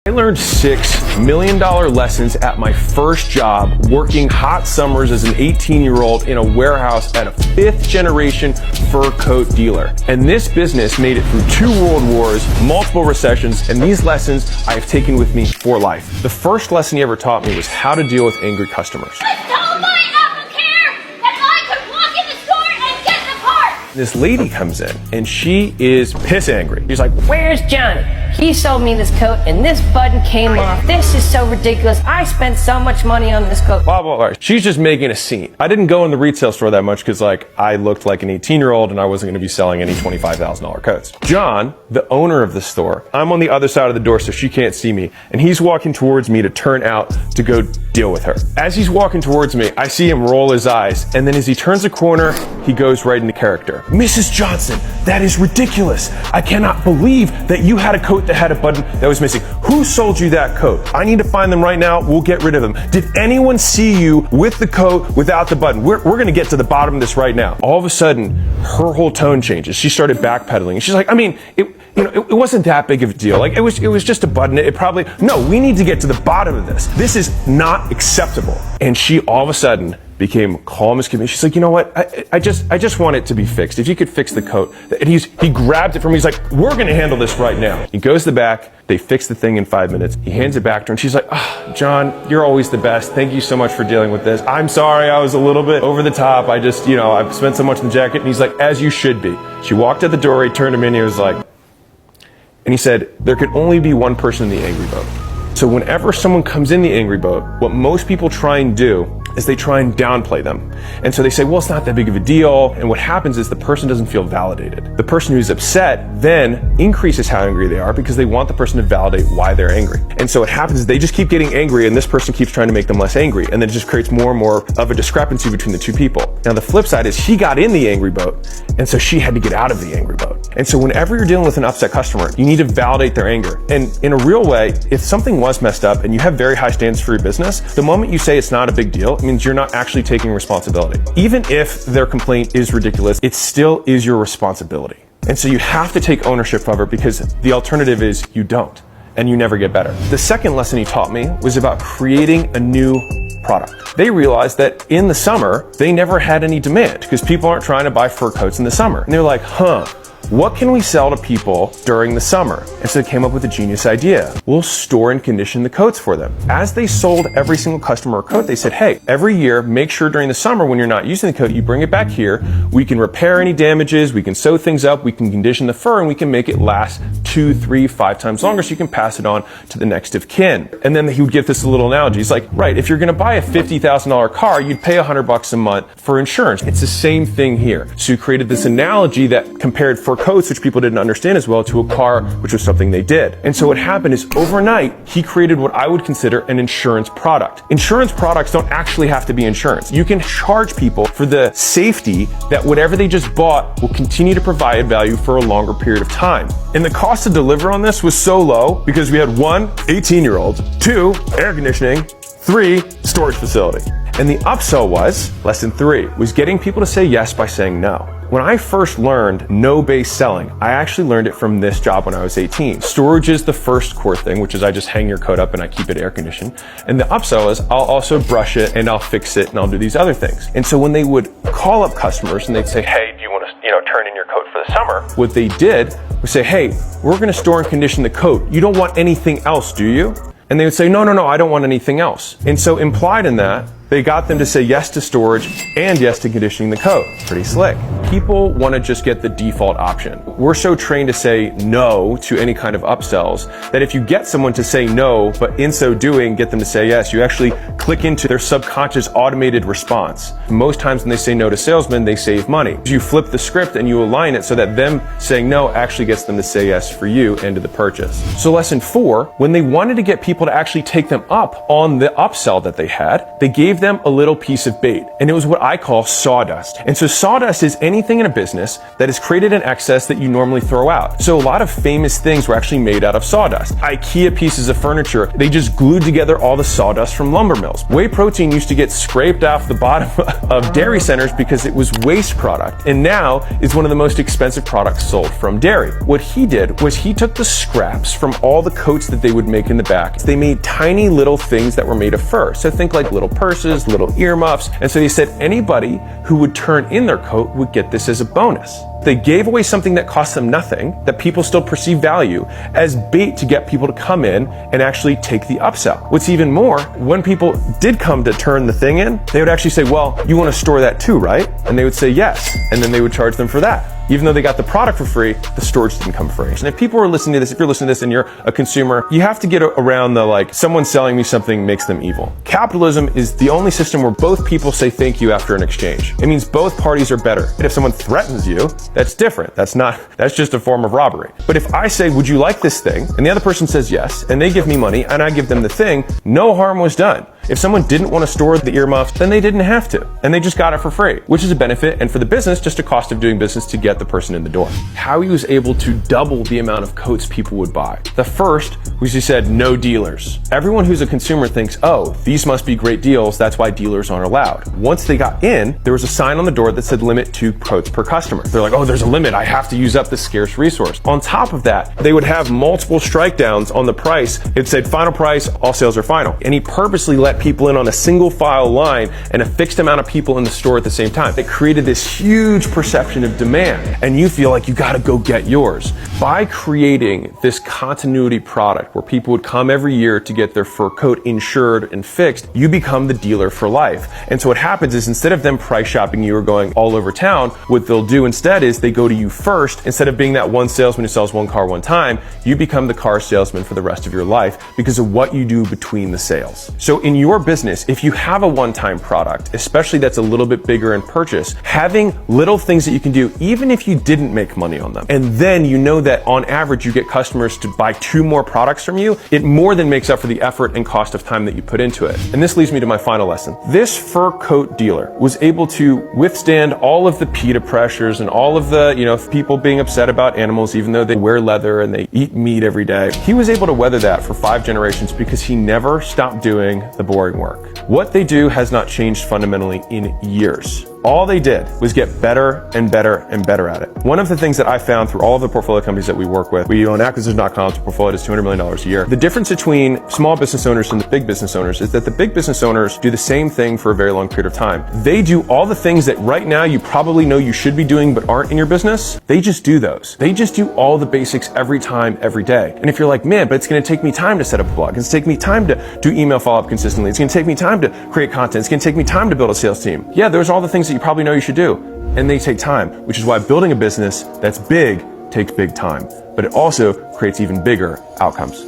I learned $6 million lessons at my first job, working hot summers as an 18-year-old in a warehouse at a 5th generation fur coat dealer. And this business made it through 2 world wars, multiple recessions, and these lessons I have taken with me for life. The first lesson he ever taught me was how to deal with angry customers. This lady comes in and she is piss angry. She's like, "Where's Johnny? He sold me this coat and this button came off. This is so ridiculous. I spent so much money on this coat." Blah, blah, blah. She's just making a scene. I didn't go in the retail store that much because I looked like an 18-year-old and I wasn't going to be selling any $25,000 coats. John, the owner of the store, I'm on the other side of the door so she can't see me, and he's walking towards me to turn out to go deal with her. As he's walking towards me, I see him roll his eyes, and then as he turns a corner, he goes right into character. "Mrs. Johnson, that is ridiculous. I cannot believe that you had a coat that had a button that was missing. Who sold you that coat? I need to find them right now. We'll get rid of them. Did anyone see you with the coat without the button? We're going to get to the bottom of this right now." All of a sudden, her whole tone changes. She started backpedaling. She's like, it wasn't that big of a deal. Like, it was just a button. No, we need to get to the bottom of this. This is not acceptable. And she all of a sudden became calm as can be. She's like, "You know what? I just want it to be fixed. If you could fix the coat." And he grabbed it from me. He's like, "We're going to handle this right now." He goes to the back. They fix the thing in 5 minutes. He hands it back to her and she's like, "John, you're always the best. Thank you so much for dealing with this. I'm sorry I was a little bit over the top. I've spent so much on the jacket." And he's like, "As you should be." She walked out the door. He turned to me and he was like, and he said, "There could only be one person in the angry boat." So whenever someone comes in the angry boat, what most people try and do is they try and downplay them. And so they say, "Well, it's not that big of a deal." And what happens is the person doesn't feel validated. The person who's upset then increases how angry they are because they want the person to validate why they're angry. And so what happens is they just keep getting angry and this person keeps trying to make them less angry. And then it just creates more and more of a discrepancy between the two people. Now the flip side is she got in the angry boat and so she had to get out of the angry boat. And so whenever you're dealing with an upset customer, you need to validate their anger. And in a real way, if something was messed up and you have very high standards for your business, the moment you say it's not a big deal, it means you're not actually taking responsibility. Even if their complaint is ridiculous, it still is your responsibility. And so you have to take ownership of it because the alternative is you don't, and you never get better. The second lesson he taught me was about creating a new product. They realized that in the summer, they never had any demand because people aren't trying to buy fur coats in the summer. And they're like, what can we sell to people during the summer? And so they came up with a genius idea. We'll store and condition the coats for them. As they sold every single customer a coat, they said, "Hey, every year, make sure during the summer when you're not using the coat, you bring it back here. We can repair any damages, we can sew things up, we can condition the fur, and we can make it last 2, 3, 5 times longer so you can pass it on to the next of kin." And then he would give this little analogy. He's like, right, if you're gonna buy a $50,000 car, you'd pay $100 a month for insurance. It's the same thing here. So he created this analogy that compared fur coats, which people didn't understand as well, to a car, which was something they did. And so what happened is overnight, he created what I would consider an insurance product. Insurance products don't actually have to be insurance. You can charge people for the safety that whatever they just bought will continue to provide value for a longer period of time. And the cost to deliver on this was so low because we had 1, 18-year-old, 2, air conditioning, 3, storage facility. And the upsell was, lesson 3, was getting people to say yes by saying no. When I first learned no-based selling, I actually learned it from this job when I was 18. Storage is the first core thing, which is I just hang your coat up and I keep it air conditioned. And the upsell is I'll also brush it and I'll fix it and I'll do these other things. And so when they would call up customers and they'd say, "Hey, do you want to, turn in your coat for the summer?" What they did was say, "Hey, we're going to store and condition the coat. You don't want anything else, do you?" And they would say, no, I don't want anything else. And so implied in that, they got them to say yes to storage and yes to conditioning the coat. Pretty slick. People want to just get the default option. We're so trained to say no to any kind of upsells that if you get someone to say no, but in so doing, get them to say yes, you actually click into their subconscious automated response. Most times when they say no to salesmen, they save money. You flip the script and you align it so that them saying no actually gets them to say yes for you and to the purchase. So lesson 4, when they wanted to get people to actually take them up on the upsell that they had, they gave them a little piece of bait. And it was what I call sawdust. And so sawdust is anything in a business that is created in excess that you normally throw out. So a lot of famous things were actually made out of sawdust. IKEA pieces of furniture, they just glued together all the sawdust from lumber mills. Whey protein used to get scraped off the bottom of dairy centers because it was waste product. And now is one of the most expensive products sold from dairy. What he did was he took the scraps from all the coats that they would make in the back. They made tiny little things that were made of fur. So think like little purses, little earmuffs. And so they said anybody who would turn in their coat would get this as a bonus. They gave away something that cost them nothing, that people still perceive value, as bait to get people to come in and actually take the upsell. What's even more, when people did come to turn the thing in, they would actually say, well, you want to store that too, right? And they would say yes. And then they would charge them for that. Even though they got the product for free, the storage didn't come free. And if people are listening to this, if you're listening to this and you're a consumer, you have to get around the like, someone selling me something makes them evil. Capitalism is the only system where both people say thank you after an exchange. It means both parties are better. And if someone threatens you, that's different. That's just a form of robbery. But if I say, would you like this thing? And the other person says yes, and they give me money and I give them the thing, no harm was done. If someone didn't want to store the earmuffs, then they didn't have to. And they just got it for free, which is a benefit. And for the business, just a cost of doing business to get the person in the door. How he was able to double the amount of coats people would buy. The first was he said, no dealers. Everyone who's a consumer thinks, oh, these must be great deals. That's why dealers aren't allowed. Once they got in, there was a sign on the door that said limit 2 coats per customer. They're like, oh, there's a limit. I have to use up this scarce resource. On top of that, they would have multiple strike downs on the price. It said final price, all sales are final. And he purposely let people in on a single file line and a fixed amount of people in the store at the same time. It created this huge perception of demand, and you feel like you gotta go get yours. By creating this continuity product where people would come every year to get their fur coat insured and fixed, you become the dealer for life. And so what happens is instead of them price shopping you or going all over town, what they'll do instead is they go to you first. Instead of being that one salesman who sells one car one time, you become the car salesman for the rest of your life because of what you do between the sales. So in your business, if you have a one-time product, especially that's a little bit bigger in purchase, having little things that you can do, even if you didn't make money on them, and then you know that on average you get customers to buy 2 more products from you, it more than makes up for the effort and cost of time that you put into it. And this leads me to my final lesson. This fur coat dealer was able to withstand all of the PETA pressures and all of the, people being upset about animals, even though they wear leather and they eat meat every day. He was able to weather that for 5 generations because he never stopped doing the boring work. What they do has not changed fundamentally in years. All they did was get better and better and better at it. One of the things that I found through all of the portfolio companies that we work with, we own acquisition.com, so portfolio does $200 million a year. The difference between small business owners and the big business owners is that the big business owners do the same thing for a very long period of time. They do all the things that right now you probably know you should be doing but aren't in your business. They just do those. They just do all the basics every time, every day. And if you're like, man, but it's going to take me time to set up a blog. It's going to take me time to do email follow-up consistently. It's going to take me time to create content. It's going to take me time to build a sales team. Yeah, there's all the things that you probably know you should do, and they take time, which is why building a business that's big takes big time, but it also creates even bigger outcomes.